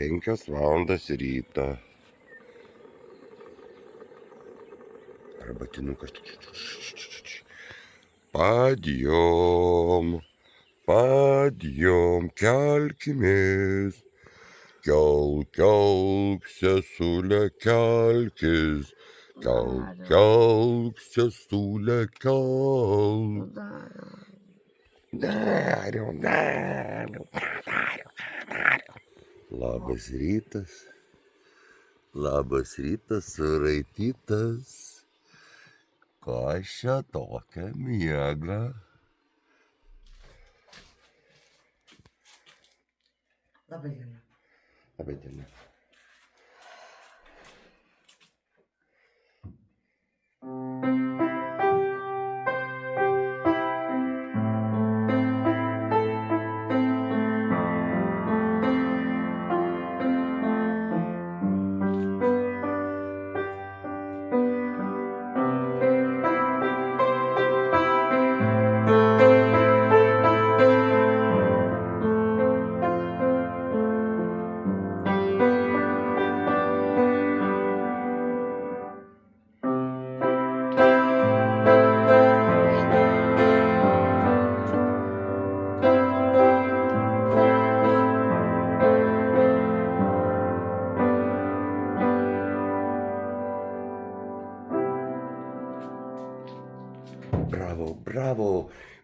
5 valandas ryto. Arbatinukas. Padjom, kelkimės. Kelk, sesule, kelkis. Kelk, sesule, kelk. Dariau. Labas rytas, suraitytas. Kas čia tokia miega? Labai diena.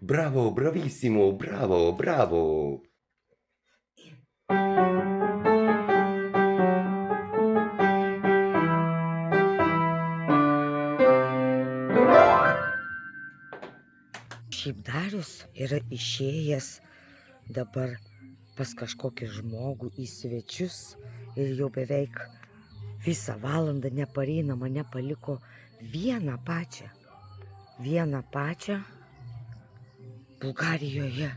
Bravo, bravissimo, bravo. Šiaip Darius yra išėjęs dabar pas kažkokį žmogų į svečius ir jau beveik visą valandą nepareina, mane paliko vieną pačią. Bulgarijoje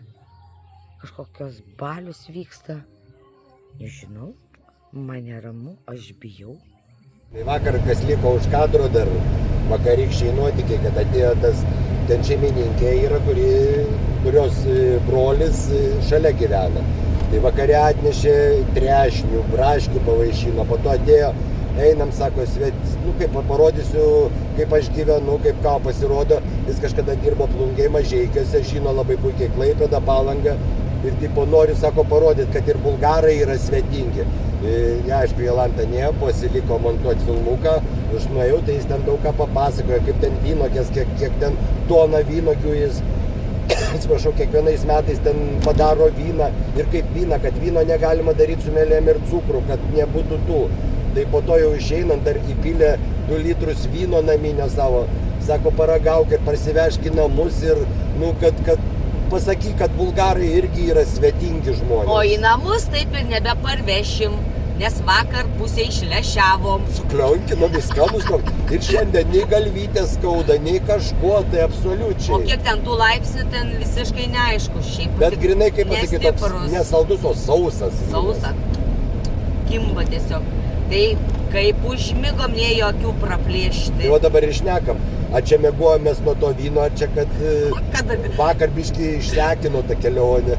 kažkokios balius vyksta. Nežinau, man neramu, aš bijau. Vakar, kas liko už kadro dar, vakarykščiai nuotykiai, kad atėjo tas ten šeimininkė yra, kurios brolis šalia gyvena. Tai vakare atnešė trešnių, braškių pavaišino, po to atėjo, einam, sako, kaip parodysiu, kaip aš gyvenu, kaip ką pasirodo, jis kažkada dirbo Plungėj Mažeikiuose, žino labai puikiai Klaipėdą, Palangą ir tipo noriu, sako, parodyti, kad ir bulgarai yra svetingi. Aišku, Jolanta nėjo, pasiliko montuoti filmuką, aš nuėjau, tai jis ten daug ką papasakojo, kaip ten vynogės, kiek ten tona vynogių jis, atsiprašau, kiekvienais metais ten padaro vyną ir kaip vyną, kad vyno negalima daryti su melėm ir cukru, kad nebūtų tų. Tai po to jau išeinant dar įpylė 2 litrus vyno naminio savo, sako, paragauk ir parsivežk į namus ir, kad pasakyk, kad bulgarai irgi yra svetingi žmonės. O į namus taip ir nebeparvešim, nes vakar pusę išlešiavom. Sukliaunkino viską, ir šiandien nei galvytės skauda, nei kažko, tai absoliučiai. O kiek ten tų laipsnių, ten visiškai neaišku. Šiaip bet grinai, kaip pasakyti, toks nesaldus, o sausas. Sausa. Kimba tiesiog. Tai kaip užmigom, nei jokių praplėšti. Tai o dabar išnekam. A čia mėgojomės nuo to vyno, ar čia kad vakar biškį išsekino tą kelionę.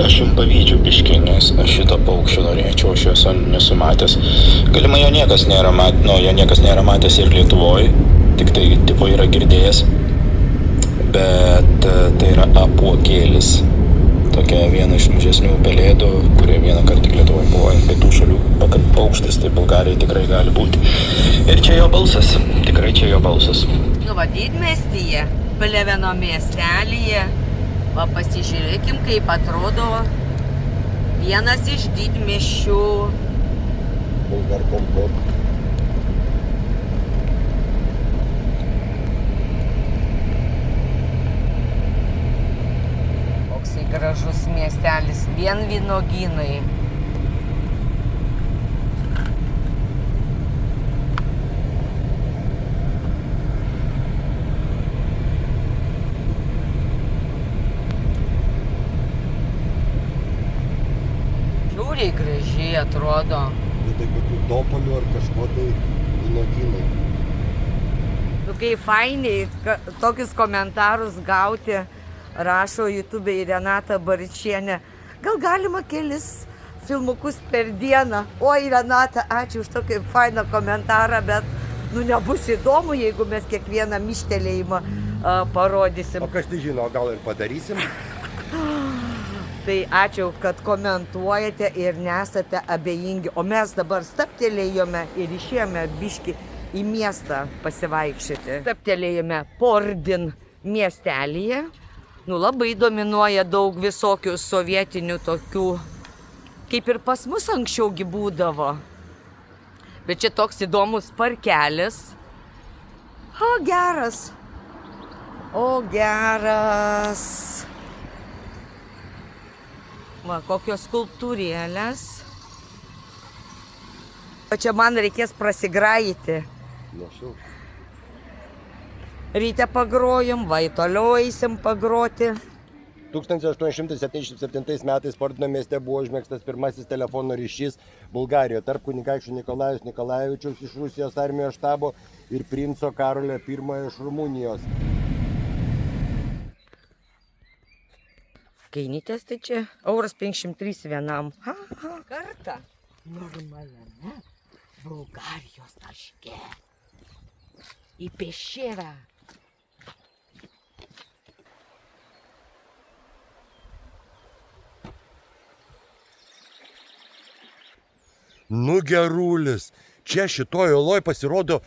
Aš jums pavydžiu biškį, nes aš šitą paukščių norėčiau, aš jo nesu matęs. Galimai jo niekas nėra matęs ir Lietuvoje, tik tai tipo yra girdėjęs. Bet tai yra apuokėlis. Tokia viena iš mažesnių pelėdų, kurie vieną kartą tik Lietuvoje buvo ant kitų šalių. Kad paukštis, tai Bulgarijai tikrai gali būti. Ir čia jo balsas, tikrai čia jo balsas. Va, didmiestyje, Peleveno miestelyje. Va, pasižiūrėkim, kaip atrodo vienas iš didmiesčių. Bulgar kompot. Koksai gražus miestelis, vien vynogynai. Labai gražiai atrodo. Vietoj kokių topolių ar kažko tai vynuogynai. Nu, kai fainiai tokius komentarus gauti, rašo YouTube Renata Baričienė. Gal galima kelis filmukus per dieną? Oi, Renata, ačiū už tokį fainą komentarą, bet nebus įdomu, jeigu mes kiekvieną mištelėjimą parodysim. O kas tai žino, gal ir padarysim? Tai ačiū, kad komentuojate ir nesate abejingi. O mes dabar stabtelėjome ir išėjome biškį į miestą pasivaikščioti. Stabtelėjome Pordin miestelyje. Labai dominuoja daug visokių sovietinių tokių, kaip ir pas mus anksčiaugi būdavo. Bet čia toks įdomus parkelis. O, geras. O, geras. Va, kokios skulptūrėlės. O čia man reikės prasigraiti. Nežinau. Ryte pagrojom, va, toliau eisim pagroti. 1877 metais Pordino mieste buvo užmėgstas pirmasis telefono ryšys Bulgarijoje tarp kunigaikščio Nikolajus Nikolajevičiaus iš Rusijos armijos štabo ir princo Karolio I iš Rumunijos. Kainytės tai čia euras 503 vienam. Kartą normaliame Bulgarijos taške. Į Pešerą. Nu gerulis, čia šitoj oloj pasirodo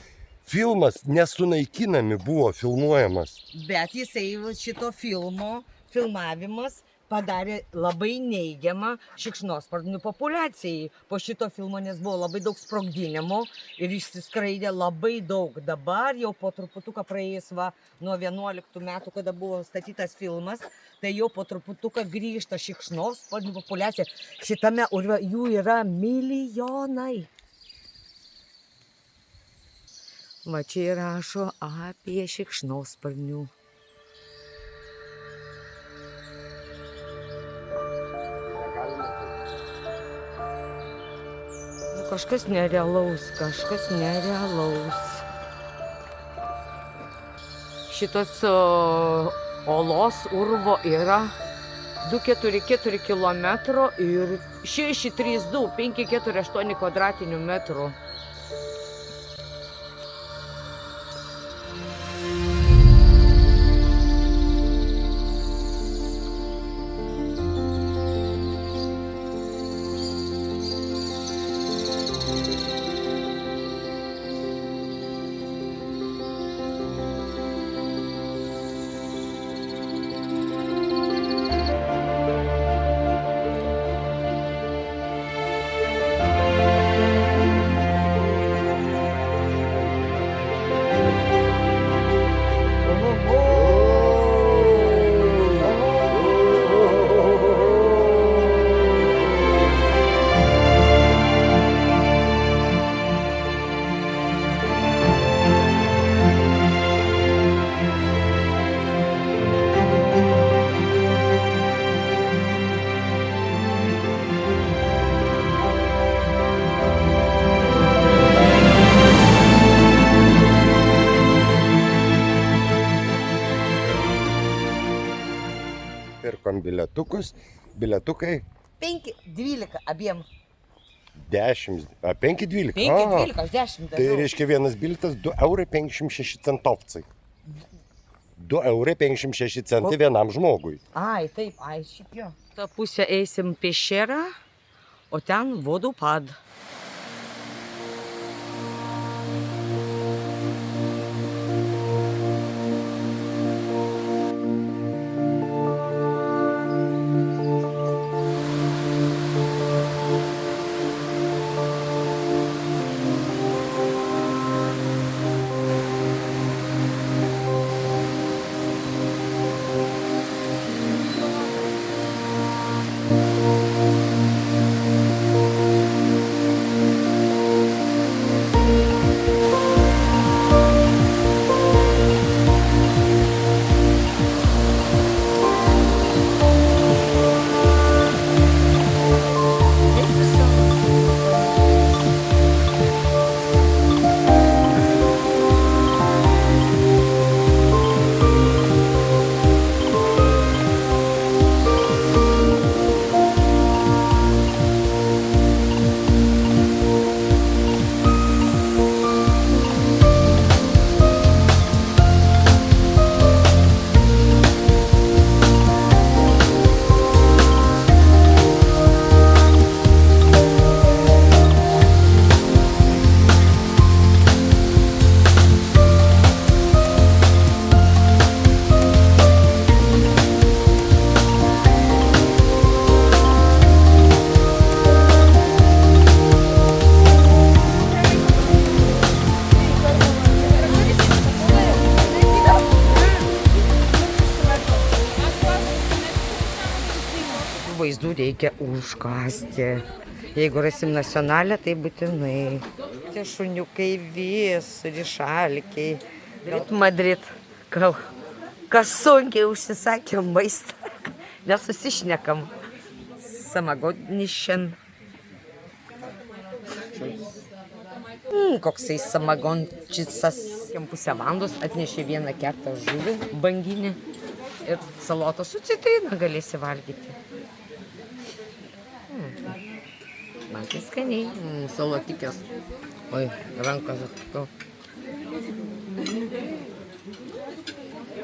filmas Nesunaikinami buvo filmuojamas. Bet jisai šito filmavimas padarė labai neigiamą šikšnosparnių populiacijai. Po šito filmo, nes buvo labai daug sprogdinimų ir išsiskraidė labai daug. Dabar jau po truputuką praėjus nuo 11 metų, kada buvo statytas filmas, tai jau po truputuką grįžta šikšnosparnių populiacija. Šitame urve jų yra milijonai. Va čia rašo apie šikšnosparnių. Kažkas nerealaus. Šitos olos urvo yra 244 km ir 632, 548 kvadratinių metrų. Pirkom bilietukai 5,12 abiem. 10, 5,12. 5,12, aš 10 Tai reiškia vienas bilietas 2,56 €. 2,56 € vienam žmogui. Ai, taip, šiaip jo. Ta pusė eisim Pešerą, o ten Vodopad. vaizdų reikia užkasti. Jeigu rasim nacionalę, tai būtinai. Tie šuniukai visur, išalkiai. Madrid, kas sunkiai užsisakė maistą. Nesusišnekam. Samagonnišen. Koksai samagončicas. Pusę valandos atnešė vieną keptą žuvį, banginį. Ir saloto su citrina galėsi valgyti. Man tai skaniai. Salotikės. Oi, rankas atko.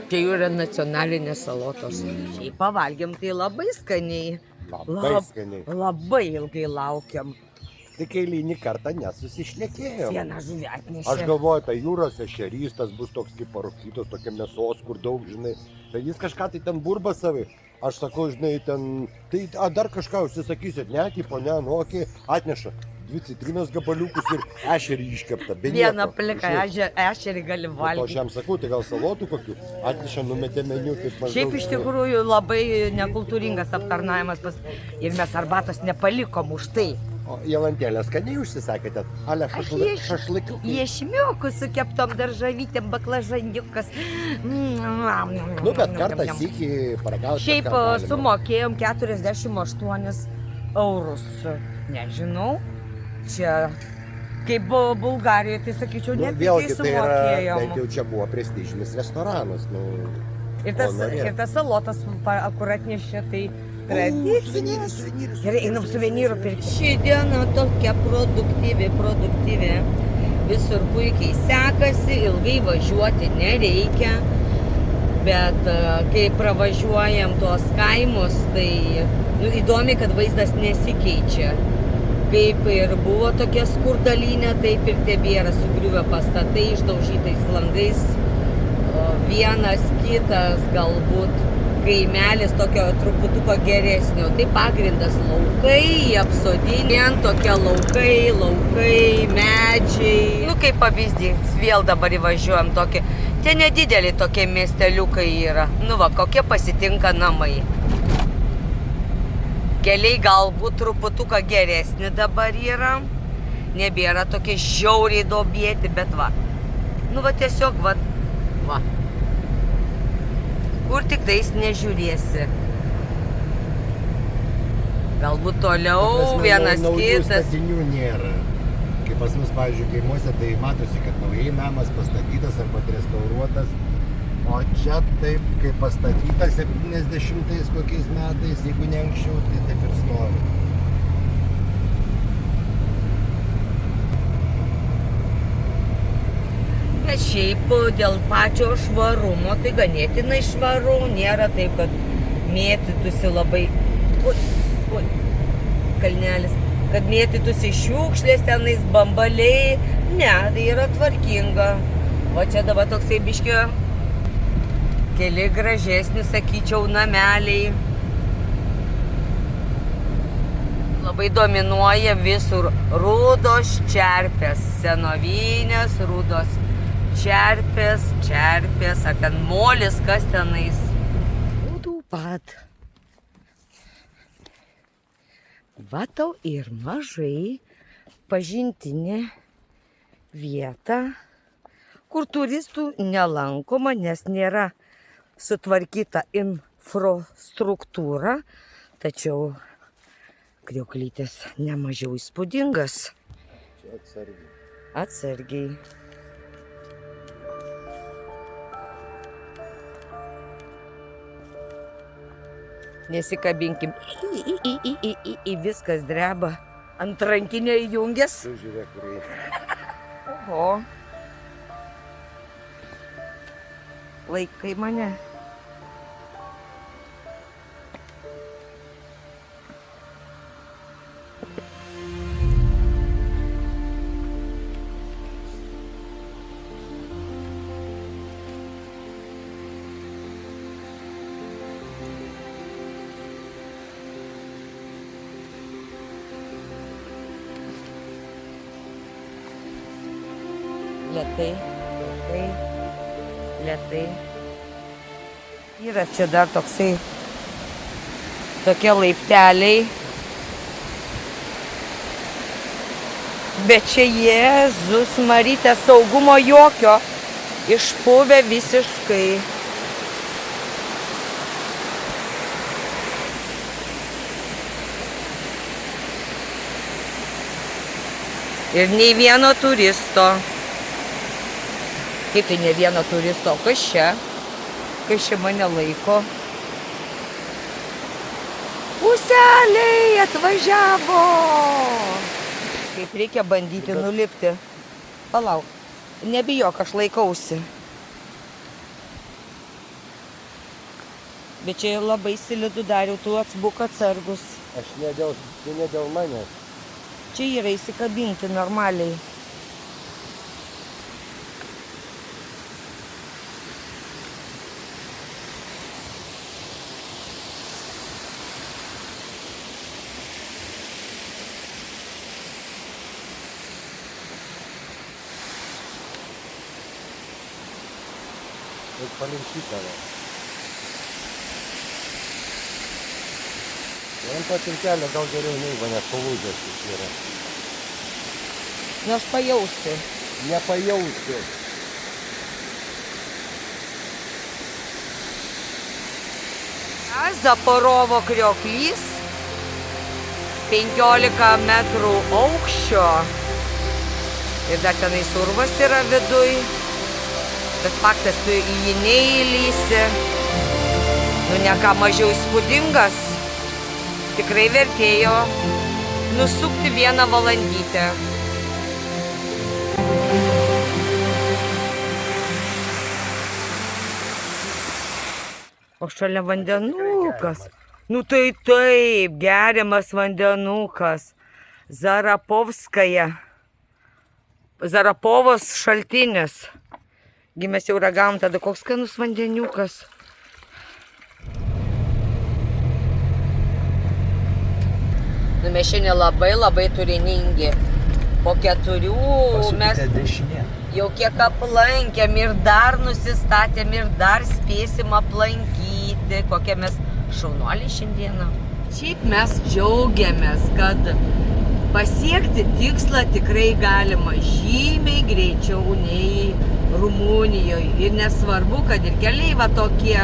Čia jų yra nacionalinės salotos. Šiaip pavalgiam tai labai skaniai. Labai skaniai. Labai ilgai laukiam. Tik eilinį kartą nesusišnekėjom. Vieną žuvį atnešė. Aš galvoju, tai jūros ešerys, tas bus toks kaip parūkytos, tokia mėsos, kur daug, žinai. Tai jis kažką tai ten burba savai. Aš sakau, žinai, ten, tai dar kažką užsisakysit, ne, tipo, ne, nu, okei, atneša 2 citrinos gabaliukus ir ešerį iškeptą. Vieną pliką ešerį gali O aš valgyti. jam sakau, tai gal salotų kokių, atneša, numetė meniu, kaip maždaug. Šiaip iš tikrųjų labai nekultūringas aptarnavimas ir mes arbatos nepalikom už tai. O jelantėlės skaniai užsisakėte? Ale, šašlikiukai. Ješmiukų su keptom daržavytėm, baklažaniukas. Nu, bet kartą sykį paragauti. Šiaip sumokėjom 48 eurus. Nežinau, čia kaip buvo Bulgarijoje, tai sakyčiau, Nu, nepigiai vėlgi, tai yra, sumokėjom. bent jau čia buvo prestižinis restoranas. Nu, Ir tas salotas akurat nešė, tai tradicinis. Gerai, einam suvenyrų pirkti. Ši diena tokia produktyvi. Visur puikiai sekasi, ilgai važiuoti nereikia. Bet kai pravažiuojam tuos kaimus, tai įdomi, kad vaizdas nesikeičia. Kaip ir buvo tokia skurdalynė, taip ir tebėra sugriuvę pastatai, išdaužytais langais. Vienas kitas galbūt kaimelis tokio truputuko geresnio. Tai pagrindas laukai, apsodinė, tokie laukai, medžiai. Nu kaip pavyzdys, vėl dabar įvažiuojam tokį. Tie nedideliai tokie miesteliukai yra. Nu va, kokie pasitinka namai. Keliai galbūt truputuką geresni dabar yra. Nebėra tokie žiauriai dobėti, bet va. Nu va tiesiog va. Kur tik tais nežiūrėsi. Galbūt toliau vienas kitas. Statinių nėra. Kaip pas mus, pavyzdžiui, kaimuose, tai matosi, kad naujai namas pastatytas arba restauruotas. O čia taip, kaip pastatytas 70 kokiais metais, jeigu ne anksčiau, tai taip ir stovi. Bet šiaip dėl pačio švarumo, tai ganėtinai švaru, nėra taip, kad mėtytųsi labai, kalnelis, kad mėtytųsi šiukšlės tenais, bambaliai, ne, tai yra tvarkinga. O čia dabar toksai biškio keli gražesni, sakyčiau, nameliai. Labai dominuoja visur rudos čerpės, senovinės rudos čerpės, ar ten molis, kas tenais. Būdų pat. Va tau ir mažai pažintinė vieta, kur turistų nelankoma, nes nėra sutvarkyta infrastruktūra, tačiau kriauklytės nemažiau įspūdingas. Čia atsargiai. Atsargiai. Nesikabinkim. Viskas dreba. Ant rankinio įjungęs. Tu žiūrėk, kur reikia. Oho. Laikai mane. Lėtai. Yra čia dar toksai Tokie laipteliai. Bet čia Jėzus Marytė, saugumo jokio. Išpuvę visiškai. Ir nei vieno turisto. Kaip tai ne vieno turisto? Kas čia? Kas čia mane laiko? Puseliai atvažiavo. Kaip reikia bandyti nulipti. Palauk. Nebijok, aš laikausi. Bet čia labai slidu dariau, tu atsbūk atsargus. Aš ne dėl manęs. Čia yra įsikabinti normaliai. Reik palinkyt tave. Ant to tiltelio gal geriau neįva, nes palūdęs jis yra. Nu aš pajausiu. Nepajausiu. Zaporovo krioklys. 15 metrų aukščio. Ir dar tenais urvas yra viduj. Bet faktas, tu į jį neįlysi. Nu ne ką mažiau įspūdingas. Tikrai vertėjo nusukti 1 valandytę. O šalia vandenukas. Nu tai taip, geriamas vandenukas. Zarapovskaja. Zarapovos šaltinis. Gi mes jau ragavom tada, koks skanus vandeniukas. Nu mes šiandien labai turiningi. Po 4 mes jau kiek aplankėm ir dar nusistatėm ir dar spėsim aplankyti. Kokie mes šaunuoliai šiandieną. Šiaip mes džiaugiamės, kad pasiekti tikslą tikrai galima žymiai greičiau nei Rumunijoje. Ir nesvarbu, kad ir keliai va tokie.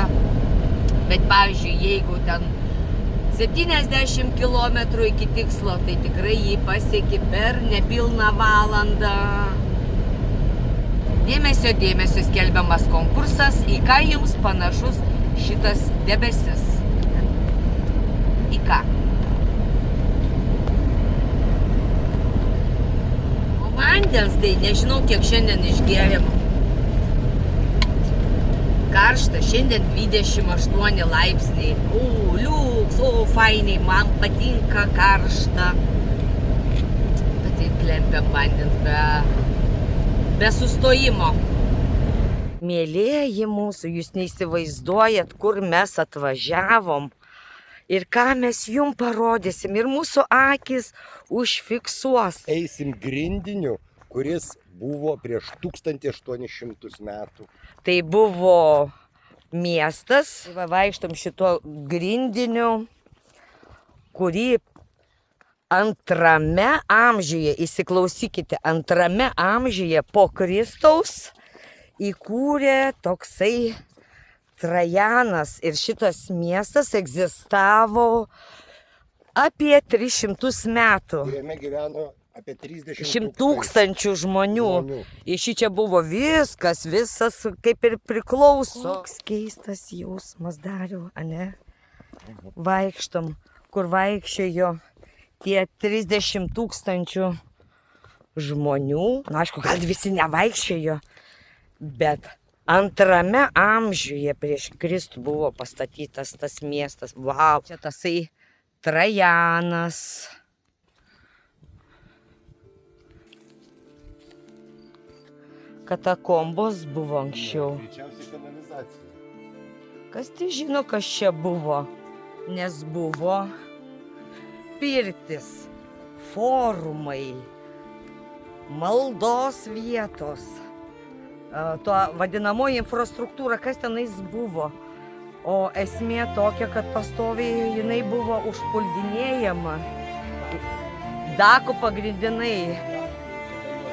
Bet pavyzdžiui, jeigu ten 70 km iki tikslo, tai tikrai jį pasieki per nepilną valandą. Dėmesio skelbiamas konkursas, į ką jums panašus šitas debesis. Į ką? O vandens tai nežinau, kiek šiandien išgėrėm. Karšta, šiandien 28 laipsniai. O, liuks, o, fainiai, man patinka karšta. Bet taip plempiam vandens be sustojimo. Mėlieji mūsų, jūs neįsivaizduojat, kur mes atvažiavom. Ir ką mes jum parodysim. Ir mūsų akis užfiksuos. Eisim grindiniu, kuris buvo prieš 1800 metų. Tai buvo miestas, vaikštom šituo grindiniu, kurį 2 amžiuje, įsiklausykite, 2 amžiuje po Kristaus įkūrė toksai Trajanas. Ir šitas miestas egzistavo apie 300 metų. Kuriame gyveno apie 30 tūkstančių žmonių. Iš čia buvo viskas, visas kaip ir priklauso. Toks keistas jausmas dariau, ane? Vaikštom, kur vaikščiojo tie 30 tūkstančių žmonių. Na, aišku, gal visi nevaikščiojo, bet 2 amžiuje prieš Kristų buvo pastatytas tas miestas. Vau, čia tasai Trajanas. Katakombos buvo anksčiau. Greičiausiai kanalizacija. Kas tai žino, kas čia buvo? Nes buvo pirtis, forumai, maldos vietos, to vadinamoji infrastruktūra, kas tenais buvo. O esmė tokia, kad pastoviai jinai buvo užpuldinėjama. Dakų pagrindinai.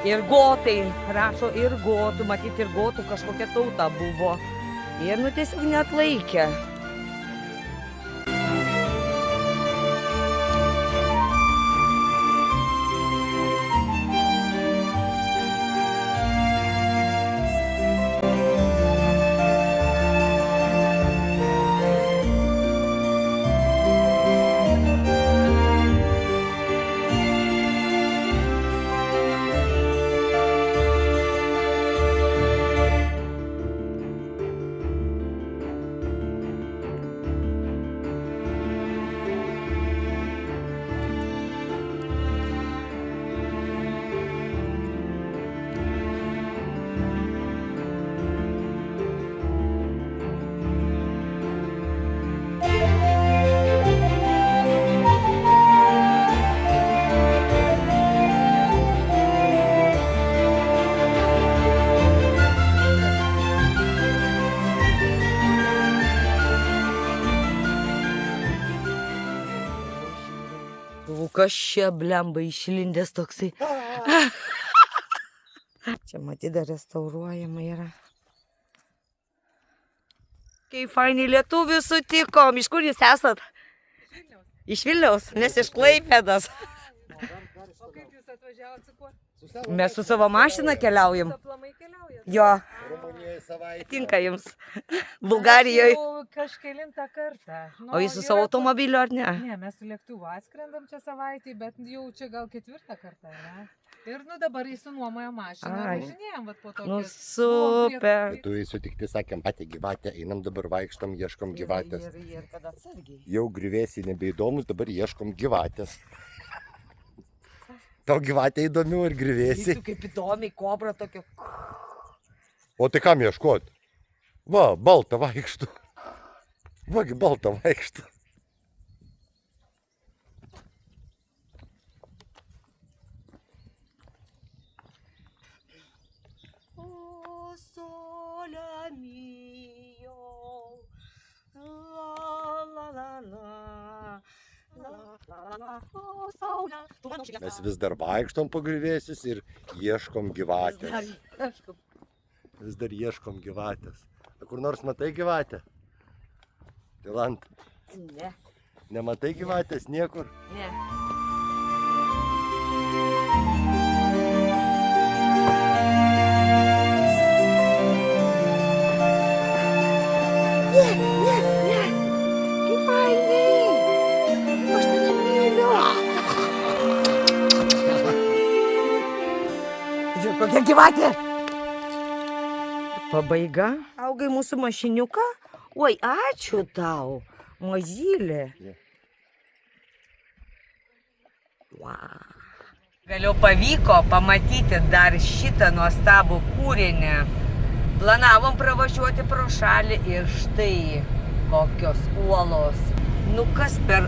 Ir gotai, rašo ir gotų, matyti ir gotų kažkokia tauta buvo. Ir tiesiog neatlaikė. Kas čia blemba išlindęs toksai. Čia matyti restauruojama yra. Kaip fainiai lietuvių sutikom. Iš kur jūs esat? Iš Vilniaus, nes iš Klaipėdos. O kaip jūs atvažiavot su kuo? Mes su savo mašina keliaujam. Aplamai keliaujat? Jo, Rumunijoje savaitę. tinka jums. Bulgarijoje. Jau kažkelintą kartą. Nu, O jūs su yra savo to- automobiliu ar ne? Ne, mes su lėktuvu atskrendam čia savaitį, bet jau čia gal 4. kartą yra. Ir dabar įsinuomoja mašiną. Ai. Važinėjom vat po to. Nu super. Tu sutikti sakėm, patį gyvatę, einam dabar vaikštom, ieškom gyvatės. Ir kad atsargiai. Jau grįvėsiai nebeįdomus, dabar ieškom gyvatės. Tau gyvatė įdomiau ir grįvėsiai. Tu kaip įdomiai, kobra tokia. O tai kam ieškot? Va, baltą vaikštų. Vagi, baltą vaikštų. O sole mio, la la la la, la la la, o saule. Tu mano šiek Mes vis dar vaikštom po grįvėsius ir ieškom gyvatės. Kažkaip. Vis dar ieškom gyvatės. A kur nors matai gyvatę? Dilant, Ne, nematai gyvatės niekur? ne. Kaip fainiai! Aš tave myliu! Žiūrėk, kokia gyvatė! Pabaiga. Augai mūsų mašiniuką? Oi, ačiū tau, mažylė. Wow. Vėliau pavyko pamatyti dar šitą nuostabų kūrinį. Planavom pravažiuoti pro šalį ir štai kokios uolos. Nu kas per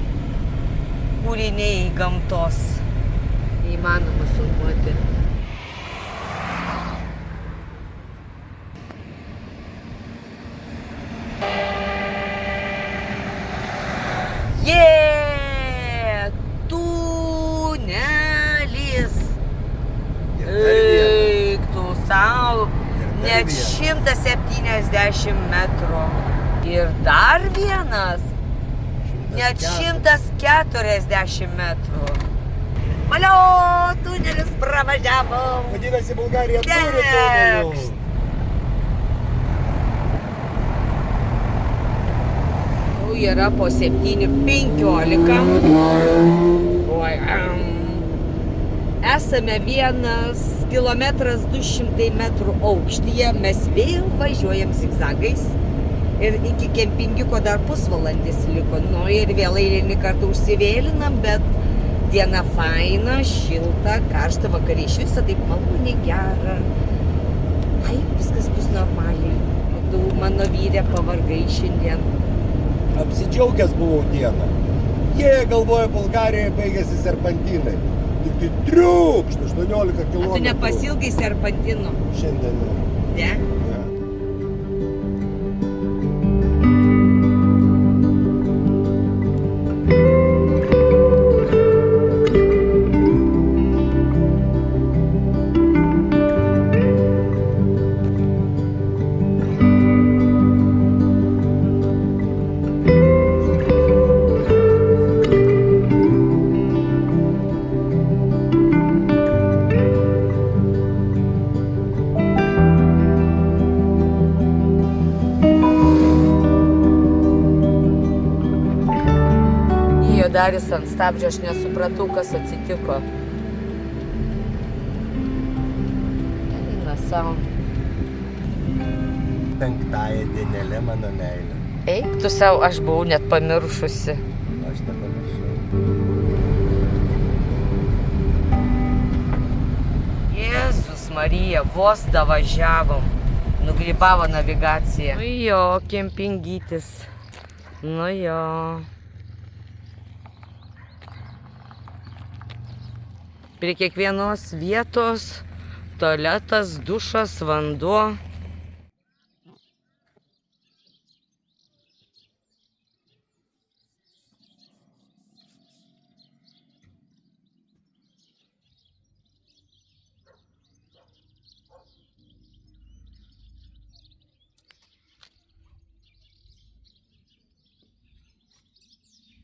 kūriniai gamtos įmanoma filmuoti. Tunelis. Eik tu sau. Net 170 metrų. Ir dar vienas. Net 140 metrų. Valio, tunelis pravažiavom. Vadinasi, Bulgarija turi Tekst. tunelių. Jau yra po 7:15. Oi, Esame 1 kilometras 200 metrų aukštyje. Mes vėl važiuojam zigzagais. Ir iki kempingiko dar pusvalandis liko. Nu ir vėl eilinį kartą užsivėlinam, bet diena faina, šilta, karšta, vakare iš viso taip maloniai gera. Ai, viskas bus normaliai. O tu, mano vyrė, pavargai šiandien. Apsidžiaugęs buvau dieną. Jie galvoja, Bulgarijoje baigėsi serpantinai. Tik tai triukšt, 18 km. Tu nepasilgai serpantino, Šiandien. ne? Ne. stovėjo Daris ant stabdžio, aš nesupratau, kas atsitiko. Eina savo. Penktąją dienelę, mano meilė. Eik tu savo, aš buvau net pamiršusi. Aš nepamiršau. Jėzus Marija, vos davažiavom. Nugrybavo navigacija. Nu jo, kempingytis. Nu jo. Prie kiekvienos vietos tualetas, dušas, vanduo.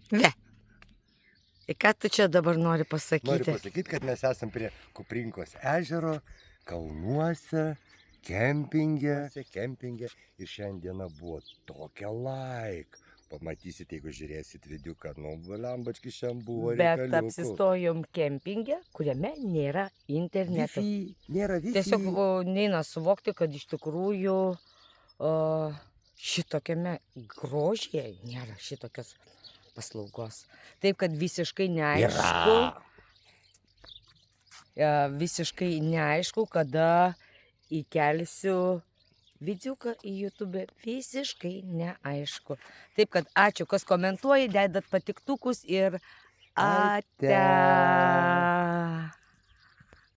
Ve. Ir ką tu čia dabar nori pasakyti? Noriu pasakyti, kad mes esam prie Kuprinkos ežero, kalnuose, kempinge. Ir šiandieną buvo tokia laik. Pamatysite, jeigu žiūrėsit vidiuką, nu, lambački šiandien buvo reikaliukų. Bet apsistojom kempinge, kuriame nėra interneto. Nėra wifi. Tiesiog neina suvokti, kad iš tikrųjų šitokiame grožyje nėra šitokios paslaugos. Taip, kad visiškai neaišku. Visiškai neaišku, kada įkelsiu vidiuką į YouTube. Visiškai neaišku. Taip, kad ačiū, kas komentuoja, dedat patiktukus ir ate.